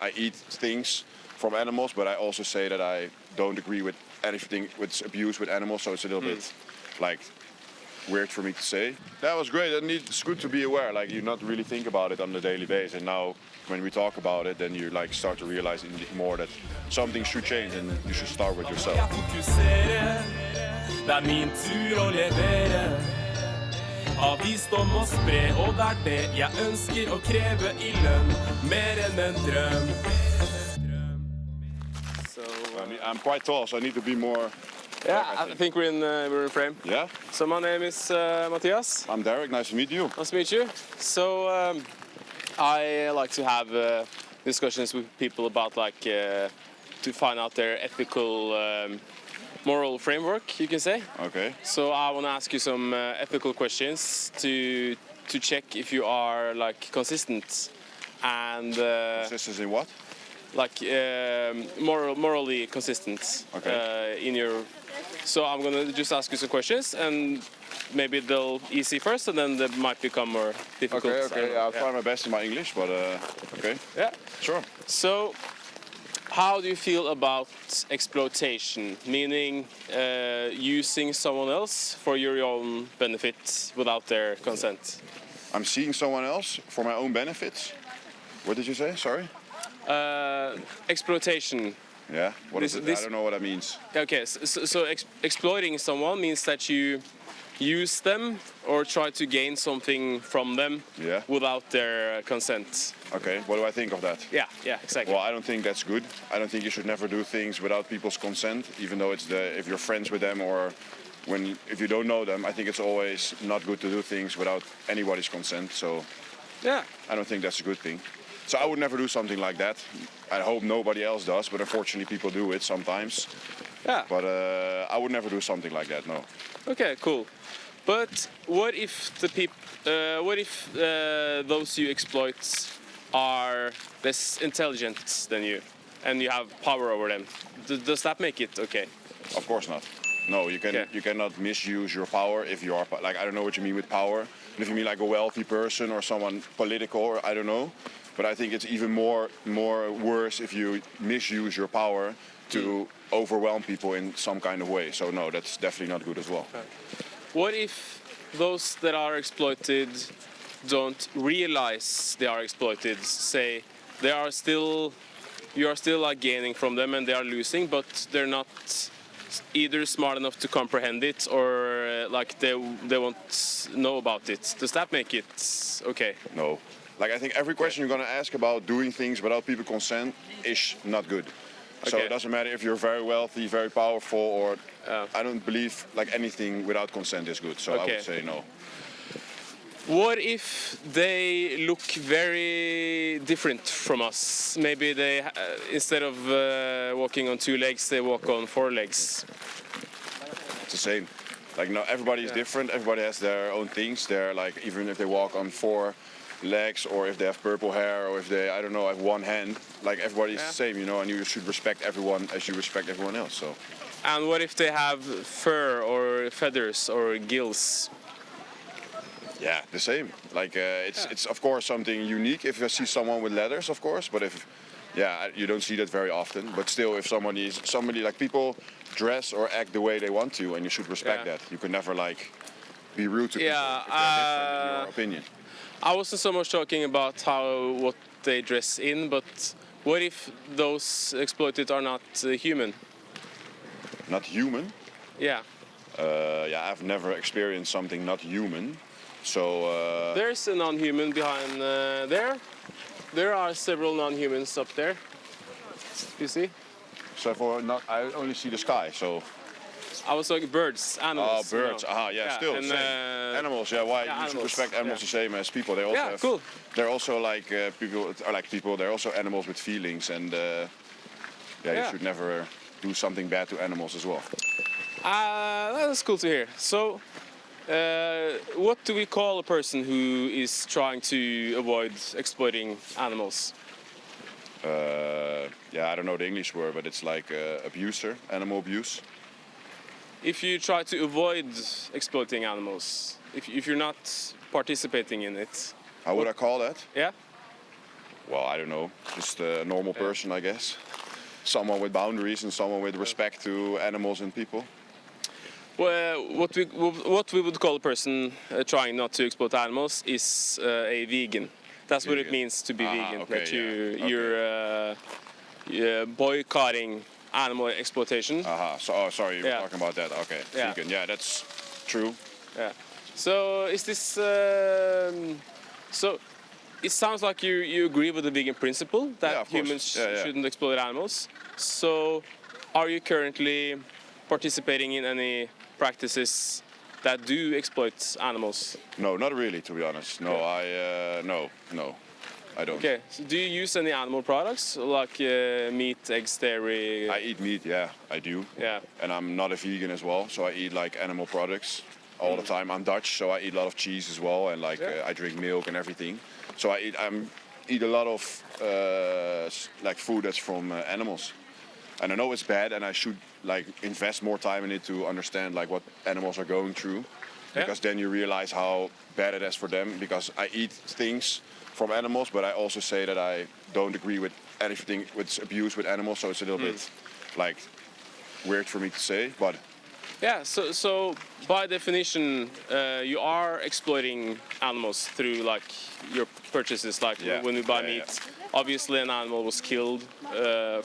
I eat things from animals, but I also say that I don't agree with anything with abuse with animals. So it's a little bit like weird for me to say. That was great. And it's good to be aware. Like you not really think about it on a daily basis. And now when we talk about it, then you like start to realize more that something should change and you should start with yourself. Det min tur å levere av visdom og spre, og det det jeg ønsker å kreve I lønn, mer enn en drøm. I'm quite tall, so I need to be more. Yeah, I think we're in frame. Yeah. So my name is Matthias. I'm Derek. Nice to meet you. Nice to meet you. So I like to have discussions with people about like to find out their ethical, moral framework, you can say. Okay. So I want to ask you some ethical questions to check if you are like consistent and Consistent in what? like morally consistent. Okay. In your. So I'm gonna just ask you some questions, and maybe they'll easy first, and then they might become more difficult. Okay. Yeah, I'll try my best in my English, but okay. Yeah. Sure. So, how do you feel about exploitation? Meaning using someone else for your own benefit without their consent. I'm seeing someone else for my own benefits. What did you say? Sorry. Exploitation. Yeah. What is it? I don't know what that means. Okay, so exploiting someone means that you use them or try to gain something from them without their consent. Okay, what do I think of that? Yeah, exactly. Well, I don't think that's good. I don't think you should never do things without people's consent, even though if you're friends with them or if you don't know them. I think it's always not good to do things without anybody's consent. So yeah, I don't think that's a good thing. So I would never do something like that. I hope nobody else does, but unfortunately people do it sometimes. Yeah. But I would never do something like that, no. Okay, cool. But what if those you exploit are less intelligent than you, and you have power over them? Does that make it okay? Of course not. No, you cannot misuse your power if you are like, I don't know what you mean with power. And if you mean like a wealthy person or someone political, or I don't know. But I think it's even more worse if you misuse your power to overwhelm people in some kind of way. So no, that's definitely not good as well. Okay. What if those that are exploited don't realize they are exploited? Say you are still like gaining from them and they are losing, but they're not either smart enough to comprehend it or like they won't know about it. Does that make it okay? No. Like I think every question you're going to ask about doing things without people consent is not good. Okay. So it doesn't matter if you're very wealthy, very powerful, or I don't believe like anything without consent is good. So I would say no. What if they look very different from us? Maybe they instead of walking on 2 legs, they walk on 4 legs. It's the same. Like no, everybody is different. Everybody has their own things. They're like even if they walk on 4 legs or if they have purple hair or if they I don't know have 1 hand, like everybody's the same, you know, and you should respect everyone as you respect everyone else. So and what if they have fur or feathers or gills? Yeah, the same. Like it's of course something unique if you see someone with leathers, of course, but if you don't see that very often. But still, if somebody like people dress or act the way they want to, and you should respect that. You can never like be rude to people if they're different in your opinion. I wasn't so much talking about what they dress in, but what if those exploited are not human? Not human? Yeah. I've never experienced something not human. So there's a non-human behind there. There are several non-humans up there. You see? So I only see the sky. So I was talking birds, animals. Oh, birds. Still and, same. Animals. Yeah, why you should respect animals the same as people. They also have, cool. They're also like people are like people. They're also animals with feelings, and you should never do something bad to animals as well. That's cool to hear. So, what do we call a person who is trying to avoid exploiting animals? I don't know the English word, but it's like abuser, animal abuse. If you try to avoid exploiting animals, if you're not participating in it. How would I call that? Yeah. well, I don't know, just a normal person, I guess. Someone with boundaries and someone with respect to animals and people. Well, what we would call a person trying not to exploit animals is a vegan. That's what it Vegan. means to be vegan. Okay, That yeah. you're boycotting animal exploitation. So, sorry, you were Yeah. talking about that. Okay, Yeah. vegan. Yeah, that's true. Yeah. So is this? So it sounds like you agree with the vegan principle that Yeah, of course. humans Yeah, yeah. shouldn't exploit animals. So are you currently participating in any practices that do exploit animals? No, not really, to be honest. No, no, I don't. Okay. So do you use any animal products like meat, eggs, dairy? I eat meat, yeah, I do. Yeah. And I'm not a vegan as well, so I eat like animal products all the time. I'm Dutch, so I eat a lot of cheese as well, and like Yeah. I drink milk and everything. So I eat a lot of like food that's from animals. And I know it's bad, and I should like invest more time in it to understand like what animals are going through, because then you realize how bad it is for them. Because I eat things from animals, but I also say that I don't agree with anything with abuse with animals. So it's a little bit like weird for me to say, but Yeah, so by definition, you are exploiting animals through like your purchases. Like Yeah, when we buy yeah, meat, obviously an animal was killed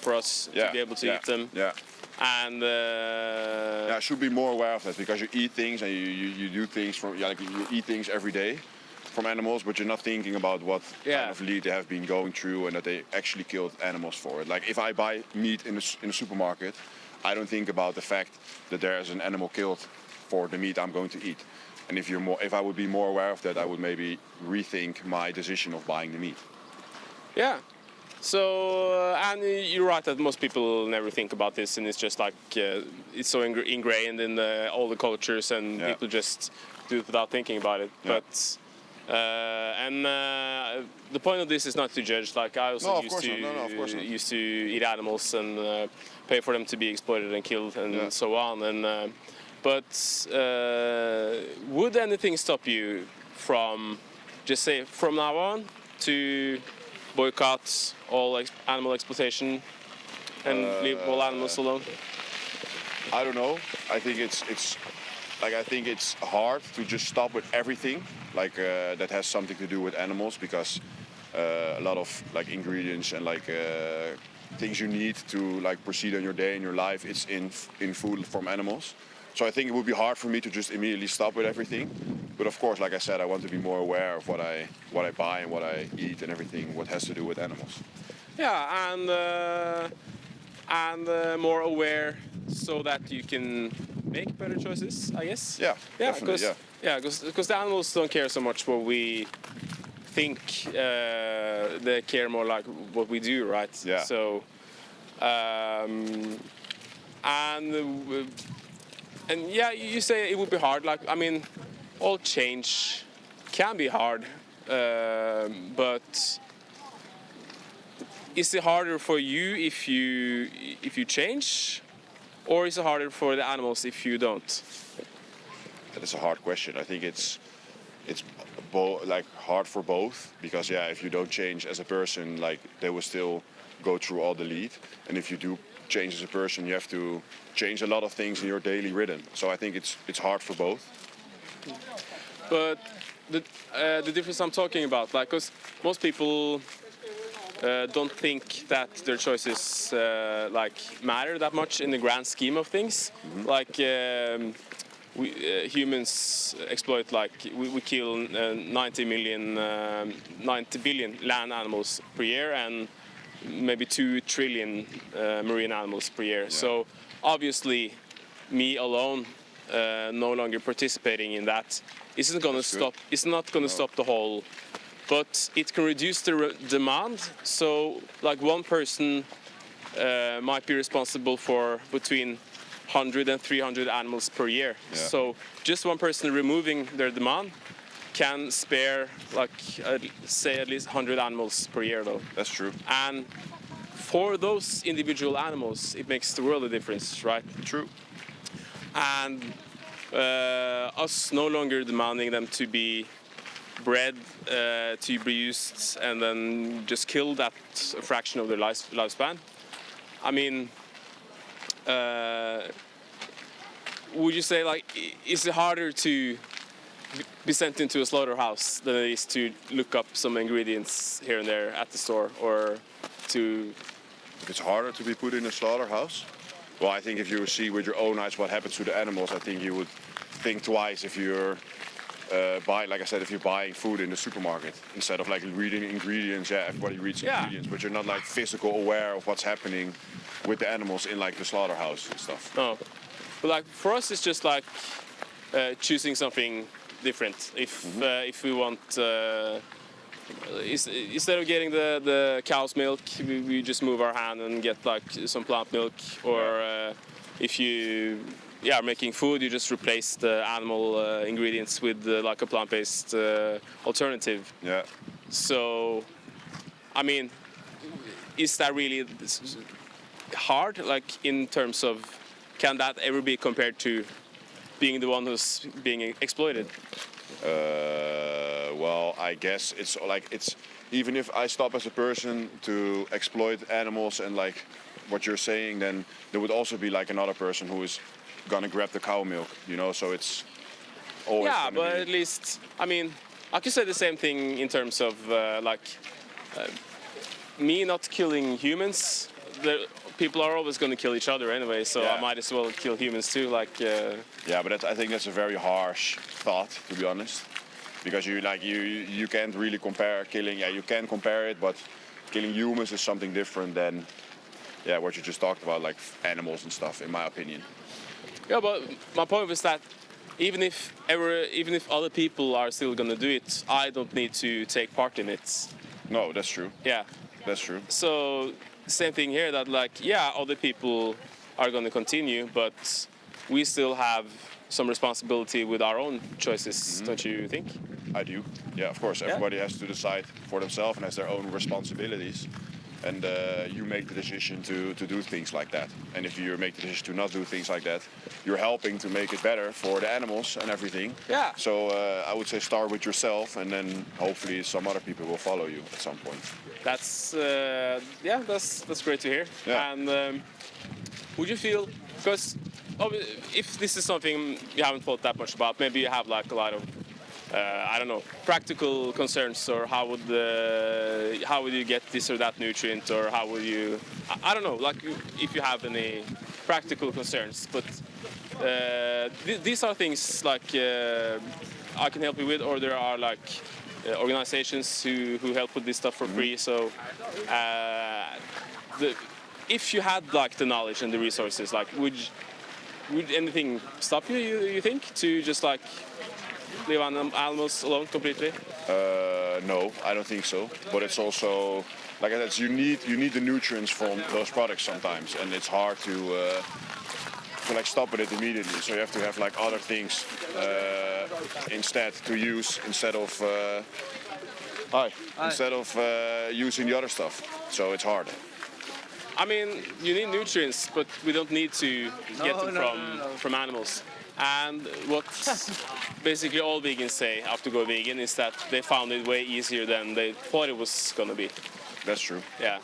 for us yeah, to be able to yeah, eat them. Yeah. And Yeah, I should be more aware of that, because you eat things and you do things from, yeah, like you eat things every day from animals, but you're not thinking about what Yeah. kind of lead they have been going through and that they actually killed animals for it. Like if I buy meat in a supermarket, I don't think about the fact that there is an animal killed for the meat I'm going to eat. And if I would be more aware of that, I would maybe rethink my decision of buying the meat. yeah. So and you're right that most people never think about this, and it's just like it's so ingrained in all the cultures, and Yeah. people just do it without thinking about it. Yeah. But the point of this is not to judge. Like I also No, of used course to not. No, of course not. used to eat animals and pay for them to be exploited and killed and Yeah. so on. And but would anything stop you from just say from now on to boycott all animal exploitation and leave all animals alone? I don't know. I think I think it's hard to just stop with everything like that has something to do with animals, because a lot of like ingredients and like things you need to like proceed on your day and your life, it's in food from animals. So I think it would be hard for me to just immediately stop with everything. But of course, like I said, I want to be more aware of what I buy and what I eat and everything what has to do with animals. Yeah, and more aware so that you can make better choices, I guess. Yeah, definitely, because the animals don't care so much what we think. They care more like what we do, right? Yeah. So, and yeah, you say it would be hard. Like I mean, all change can be hard, but is it harder for you if you change, or is it harder for the animals if you don't? That is a hard question. I think it's like hard for both, because yeah, if you don't change as a person, like they will still go through all the lead, and if you do change as a person, you have to change a lot of things in your daily rhythm. So I think it's hard for both. But the difference I'm talking about, like, because most people don't think that their choices like matter that much in the grand scheme of things. Like we humans exploit, like we kill 90 billion land animals per year and maybe 2 trillion marine animals per year. So obviously, me alone, no longer participating in that, isn't going to stop. It's not going to stop the whole, but it can reduce the demand. So, like one person might be responsible for between 100 and 300 animals per year. Yeah. So, just one person removing their demand can spare, like, say at least 100 animals per year, though. That's true. And for those individual animals, it makes the world a difference, right? True. And us no longer demanding them to be bred to be used and then just killed at a fraction of their lifespan. I mean, would you say like is it harder to be sent into a slaughterhouse than it is to look up some ingredients here and there at the store, or to? If it's harder to be put in a slaughterhouse, well, I think if you see with your own eyes what happens to the animals, I think you would think twice if you're like I said, if you're buying food in the supermarket instead of like reading ingredients. Yeah, everybody reads ingredients, but you're not like physical aware of what's happening with the animals in like the slaughterhouse and stuff. No, but like for us, it's just like choosing something different. If we want, instead of getting the cow's milk, we just move our hand and get like some plant milk. Or if you are making food, you just replace the animal ingredients with like a plant-based alternative. Yeah. So, I mean, is that really hard? Like in terms of, can that ever be compared to being the one who's being exploited? Well, I guess it's even if I stop as a person to exploit animals and like what you're saying, then there would also be like another person who is gonna grab the cow milk, you know. So it's always but at least, I mean, I could say the same thing in terms of me not killing humans. People are always going to kill each other anyway, so I might as well kill humans too. Yeah, but I think that's a very harsh thought, to be honest, because you can't really compare killing. Yeah, you can compare it, but killing humans is something different than what you just talked about, like animals and stuff, in my opinion. Yeah, but my point was that even if other people are still going to do it, I don't need to take part in it. No, that's true. Yeah, that's true. So. Same thing here, that like other people are going to continue, but we still have some responsibility with our own choices, don't you think? I do. Yeah, of course. Everybody has to decide for themselves and has their own responsibilities, and you make the decision to do things like that. And if you make the decision to not do things like that, you're helping to make it better for the animals and everything. Yeah. So I would say start with yourself, and then hopefully some other people will follow you at some point. That's that's great to hear. Yeah. And would you feel, because if this is something you haven't thought that much about, maybe you have like a lot of I don't know, practical concerns, or how would you get this or that nutrient, or how would you, I don't know, like if you have any practical concerns. But these are things like I can help you with, or there are like organizations who help with this stuff for free. So if you had like the knowledge and the resources, like would anything stop you think, to just like leave animals alone completely? No, I don't think so. But it's also, like I said, you need the nutrients from those products sometimes, and it's hard to like stop it immediately. So you have to have like other things instead to use instead of using the other stuff. So it's hard. I mean, you need nutrients, but we don't need to get them from animals. And what basically all vegans say after going vegan is that they found it way easier than they thought it was gonna be. That's true. Yeah.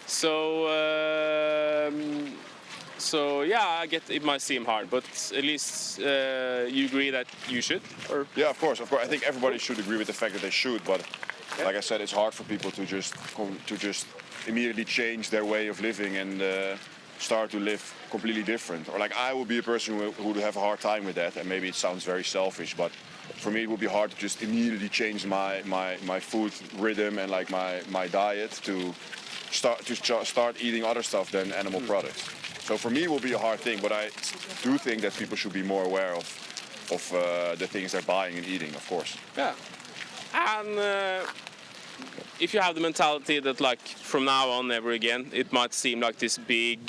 So I get it might seem hard, but at least you agree that you should, or? Yeah, of course. I think everybody should agree with the fact that they should, but like I said, it's hard for people to just immediately change their way of living and start to live completely different. Or like I would be a person who would have a hard time with that, and maybe it sounds very selfish, but for me it would be hard to just immediately change my food rhythm and like my diet to start eating other stuff than animal products. So for me it will be a hard thing, but I do think that people should be more aware of the things they're buying and eating, of course. Yeah. And if you have the mentality that like from now on never again, it might seem like this big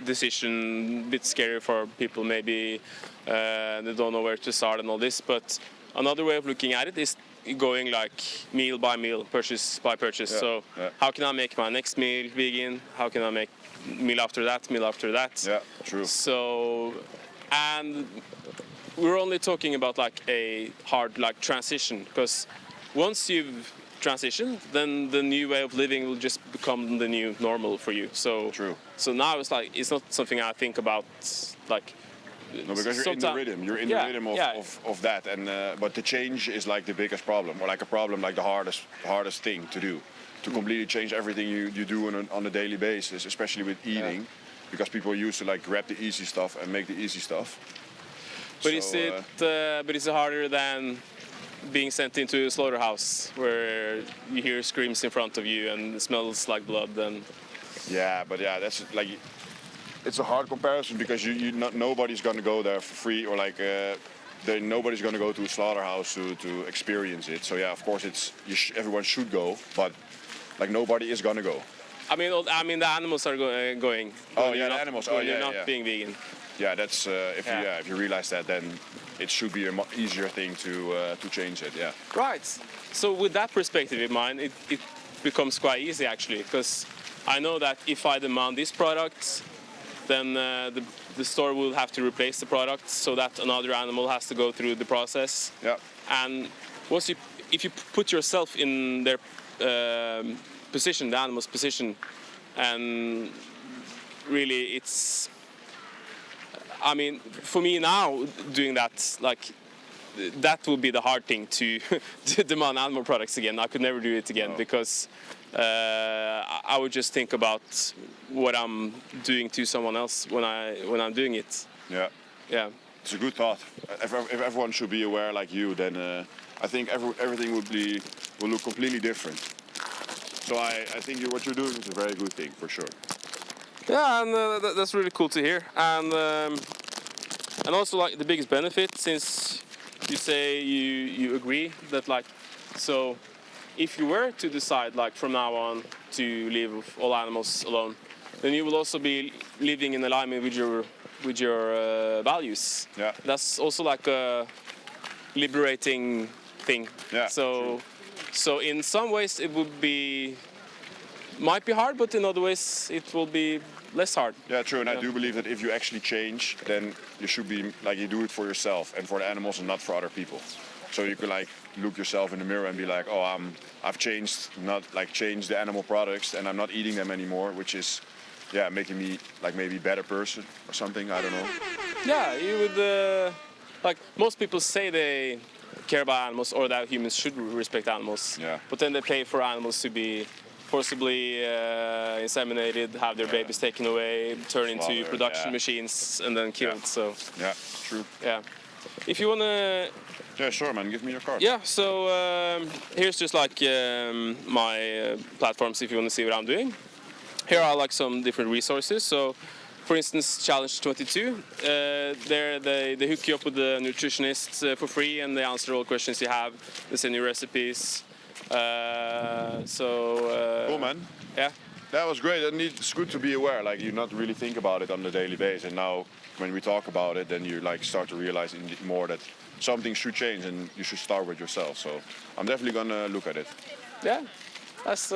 decision, a bit scary for people, maybe they don't know where to start and all this, but another way of looking at it is going like meal by meal, purchase by purchase. How can I make my next meal vegan? How can I make meal after that? Yeah, true. So, and we're only talking about like a hard like transition, because once you've transitioned, then the new way of living will just become the new normal for you. So True. So now it's like it's not something I think about like. No, because you're in the rhythm. You're in the rhythm of that, and but the change is like the biggest problem, or like a problem, like the hardest thing to do, to completely change everything you do on a daily basis, especially with eating, because people used to like grab the easy stuff and make the easy stuff. But is it harder than being sent into a slaughterhouse where you hear screams in front of you and it smells like blood? And yeah, but yeah, that's like. It's a hard comparison because nobody's going to go there for free, or like nobody's going to go to a slaughterhouse to experience it. So yeah, of course everyone should go, but like nobody is going to go. I mean the animals are going. Oh yeah, the animals. Oh yeah, you're not being vegan. Yeah, that's if you realize that, then it should be a much easier thing to change it. Yeah. Right. So with that perspective in mind, it becomes quite easy actually, because I know that if I demand this product, then the store will have to replace the product so that another animal has to go through the process. Yeah. And if you put yourself in their position, the animal's position, and really it's, I mean, for me now doing that, like, that would be the hard thing to demand animal products again. I could never do it again because I would just think about what I'm doing to someone else when I'm doing it. Yeah. Yeah. It's a good thought. If everyone should be aware like you, then I think everything will look completely different. So I think what you're doing is a very good thing for sure. Yeah, and that's really cool to hear. And also like the biggest benefit, since you say you agree that like, so if you were to decide like from now on to leave all animals alone, then you will also be living in alignment with your values. Yeah. That's also like a liberating thing. Yeah. So in some ways it might be hard, but in other ways it will be less hard. Yeah, true. And I do believe that if you actually change, then you should be like you do it for yourself and for the animals and not for other people. So you can like look yourself in the mirror and be like, oh, I've changed, not like changed the animal products, and I'm not eating them anymore, which is, yeah, making me like maybe a better person or something. I don't know. Yeah, you would like most people say they care about animals or that humans should respect animals. Yeah. But then they pay for animals to be forcibly inseminated, have their babies taken away, turn into production machines, and then killed. Yeah. So. Yeah, true. Yeah. If you wanna. Yeah, sure, man. Give me your card. Yeah. So here's just like my platforms if you want to see what I'm doing. Here are like some different resources. So, for instance, Challenge 22. There they hook you up with the nutritionists for free, and they answer all questions you have. They send you recipes. Cool, man. Yeah. That was great. And it's good to be aware. Like you not really think about it on a daily basis, and now when we talk about it, then you like start to realize more that something should change, and you should start with yourself. So I'm definitely gonna look at it. Yeah, that's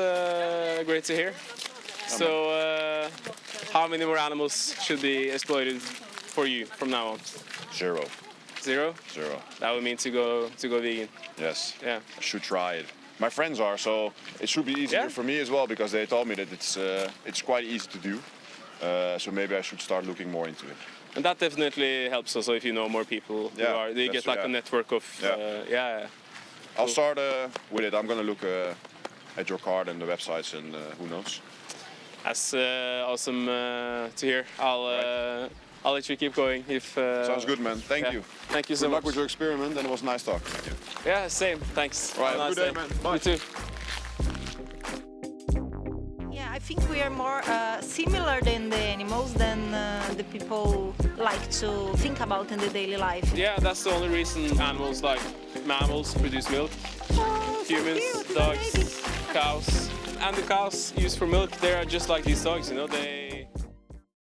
great to hear. So, how many more animals should be exploited for you from now on? Zero. Zero? Zero. That would mean to go vegan. Yes. Yeah. I should try it. My friends are, so it should be easier for me as well, because they told me that it's quite easy to do. So maybe I should start looking more into it. And that definitely helps also if you know more people who are. You get like a network of. I'll start with it. I'm gonna look at your card and the websites, and who knows. That's awesome to hear. I'll let you keep going. Sounds good, man. Thank you. Thank you so much. Good luck much. with your experiment, and it was nice talking to you. Yeah, same. Thanks. Right, Have a good nice day, man. Bye. You too. Yeah, I think we are more similar than the animals than the people like to think about in the daily life. Yeah, that's the only reason mammals produce milk. Oh, so Humans, cute, dogs, baby. cows. And the cows used for milk, they are just like these dogs, you know, they